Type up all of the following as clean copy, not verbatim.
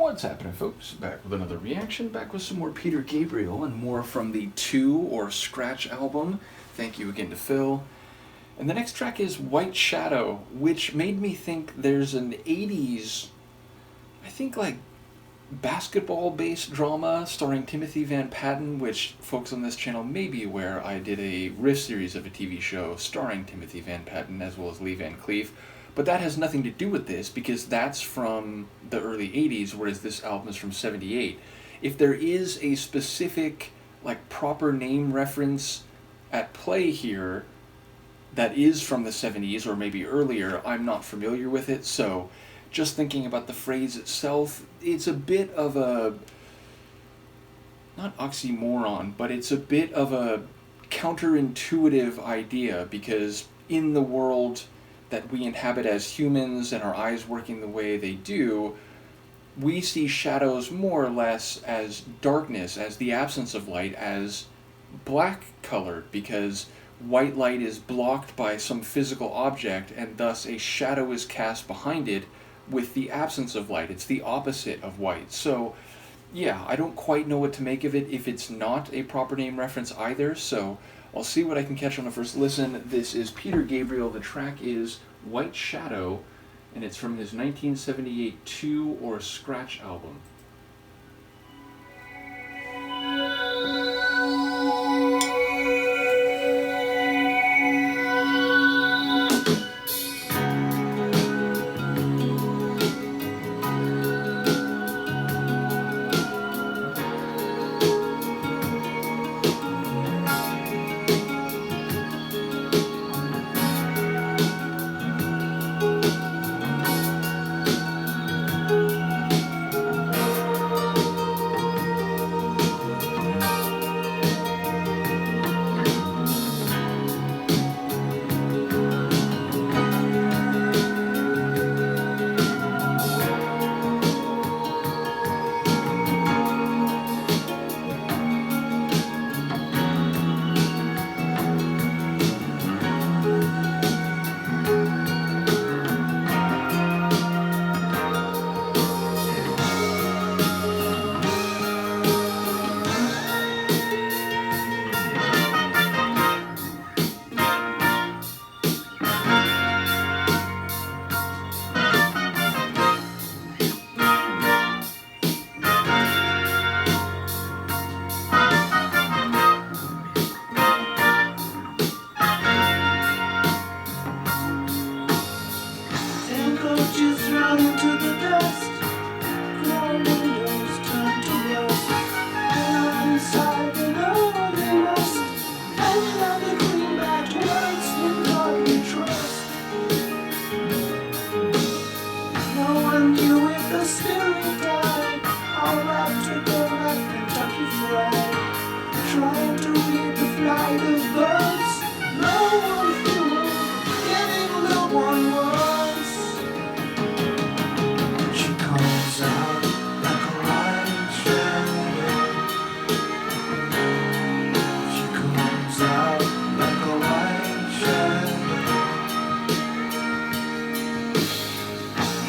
What's happening, folks? Back with another reaction, back with some more Peter Gabriel and more from the 2 or Scratch album. Thank you again to Phil. And the next track is White Shadow, which made me think there's an 80s, I think like basketball-based drama starring Timothy Van Patten, which folks on this channel may be aware I did a riff series of a TV show starring Timothy Van Patten as well as Lee Van Cleef. But that has nothing to do with this because that's from the early 80s, whereas this album is from 78. If there is a specific, like, proper name reference at play here that is from the 70s or maybe earlier, I'm not familiar with it, so just thinking about the phrase itself, it's a bit of a, not oxymoron, but it's a bit of a counterintuitive idea because in the world that we inhabit as humans and our eyes working the way they do, we see shadows more or less as darkness, as the absence of light, as black colored, because white light is blocked by some physical object and thus a shadow is cast behind it with the absence of light. It's the opposite of white. So yeah, I don't quite know what to make of it if it's not a proper name reference either, so I'll see what I can catch on the first listen. This is Peter Gabriel. The track is White Shadow, and it's from his 1978 2 or Scratch album. Trying to read the flight of birds. No one flew, getting no one was. She comes out like a white shadow. She comes out like a white shadow.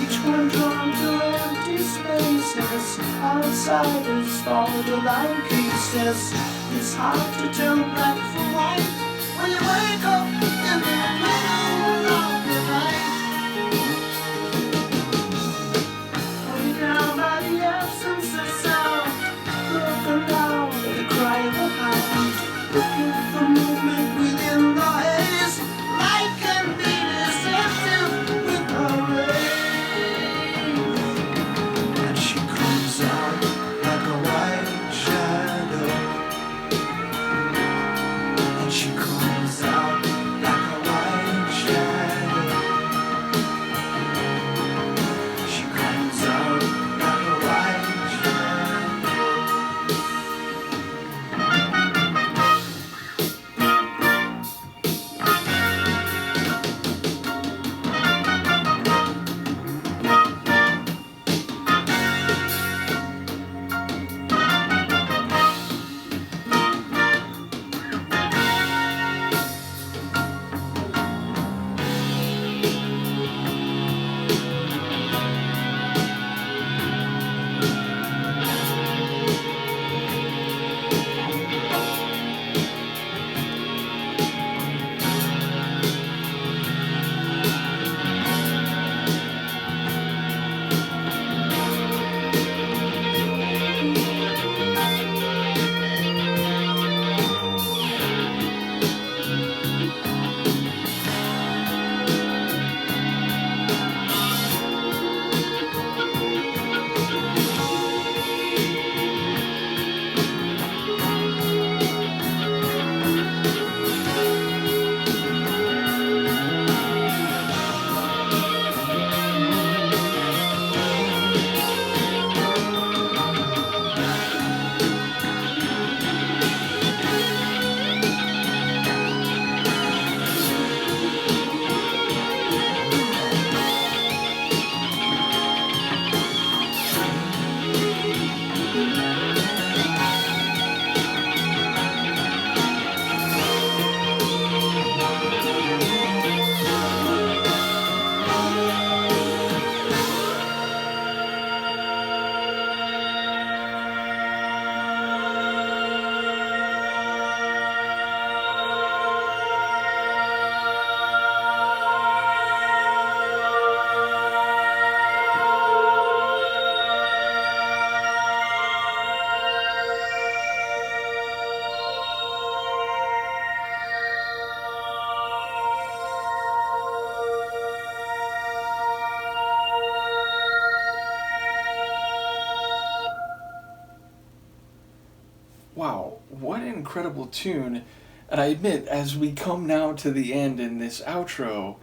Each one drawn to empty spaces. Outsiders follow the line pieces. It's hard to tell black from white when you wake up in the middle of the night. Way down by the absence of sound, broken down with the cry of a hound. Looking for movement within the haze. Light can be deceptive with her rays. And she comes out like a white shadow. She comes out like a white Wow, what an incredible tune. And I admit, as we come now to the end in this outro,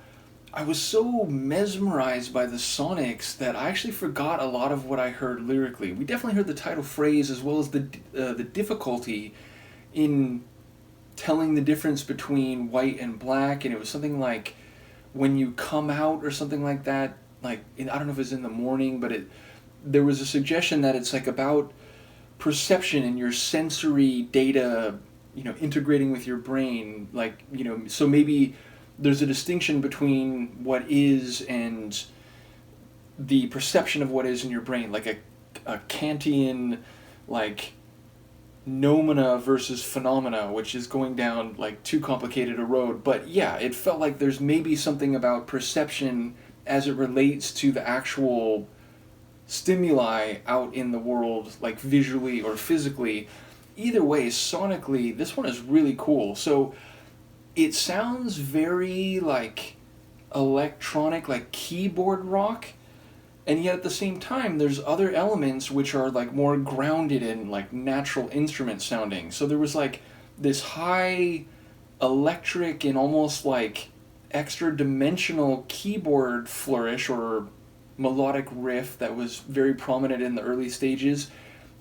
I was so mesmerized by the sonics that I actually forgot a lot of what I heard lyrically. We definitely heard the title phrase as well as the difficulty in telling the difference between white and black, and it was something like when you come out or something like that. Like I don't know if it was in the morning, but there was a suggestion that it's like about perception and your sensory data, integrating with your brain. Like so maybe there's a distinction between what is and the perception of what is in your brain, like a Kantian, like noumena versus phenomena, which is going down like too complicated a road. But yeah, it felt like there's maybe something about perception as it relates to the actual stimuli out in the world, like visually or physically. Either way, sonically, this one is really cool. So it sounds very like electronic, like keyboard rock, and yet at the same time there's other elements which are like more grounded and like natural instrument sounding. So there was like this high electric and almost like extra dimensional keyboard flourish or melodic riff that was very prominent in the early stages,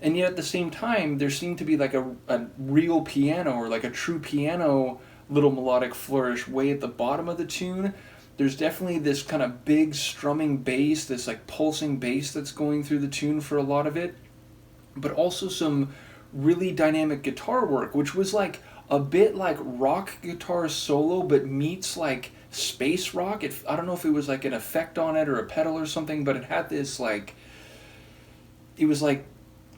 and yet at the same time there seemed to be like a real piano or like a true piano little melodic flourish way at the bottom of the tune. There's definitely this kind of big strumming bass, this like pulsing bass that's going through the tune for a lot of it, but also some really dynamic guitar work, which was like a bit like rock guitar solo, but meets like space rock. I don't know if it was like an effect on it or a pedal or something, but it had this like, it was like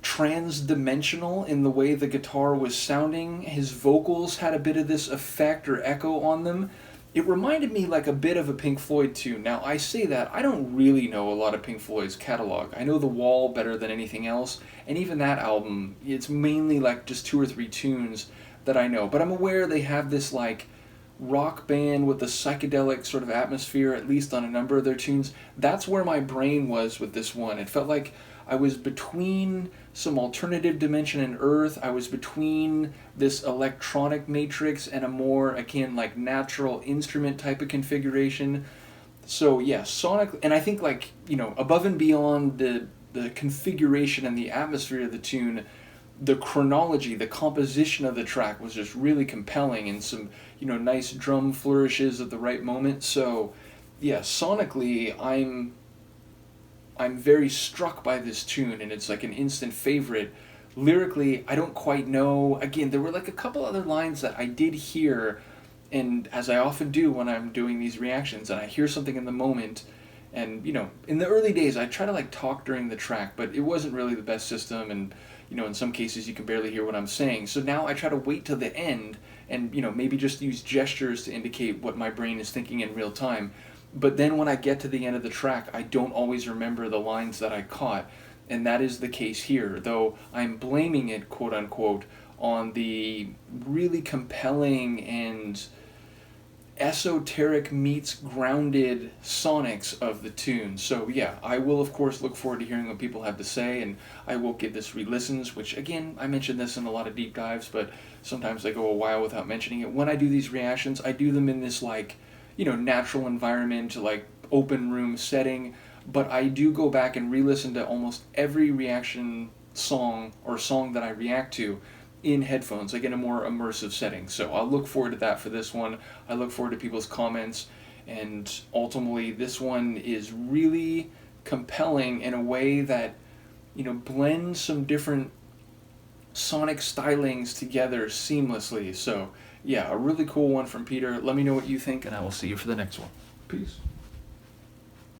trans-dimensional in the way the guitar was sounding. His vocals had a bit of this effect or echo on them. It reminded me like a bit of a Pink Floyd tune. Now, I say that, I don't really know a lot of Pink Floyd's catalog. I know The Wall better than anything else, and even that album, it's mainly like just 2 or 3 tunes that I know. But I'm aware they have this like rock band with a psychedelic sort of atmosphere, at least on a number of their tunes. That's where my brain was with this one. It felt like I was between some alternative dimension and earth. I was between this electronic matrix and a more, again, like natural instrument type of configuration. So yeah, sonic, and I think like, above and beyond the configuration and the atmosphere of the tune, the chronology, the composition of the track was just really compelling, and some, nice drum flourishes at the right moment. So yeah, sonically, I'm very struck by this tune, and it's like an instant favorite. Lyrically, I don't quite know. Again, there were like a couple other lines that I did hear, and as I often do when I'm doing these reactions, and I hear something in the moment, and in the early days I try to like talk during the track, but it wasn't really the best system, and in some cases you can barely hear what I'm saying. So now I try to wait till the end and maybe just use gestures to indicate what my brain is thinking in real time. But then when I get to the end of the track, I don't always remember the lines that I caught. And that is the case here, though I'm blaming it, quote unquote, on the really compelling and esoteric meets grounded sonics of the tune. So yeah, I will of course look forward to hearing what people have to say, and I will give this re-listens, which again, I mentioned this in a lot of deep dives, but sometimes I go a while without mentioning it. When I do these reactions, I do them in this like, natural environment, like open room setting, but I do go back and re-listen to almost every reaction song or song that I react to in headphones, like in a more immersive setting. So I'll look forward to that for this one. I look forward to people's comments, and ultimately this one is really compelling in a way that, blends some different sonic stylings together seamlessly. So yeah, a really cool one from Peter. Let me know what you think, and I will see you for the next one. Peace.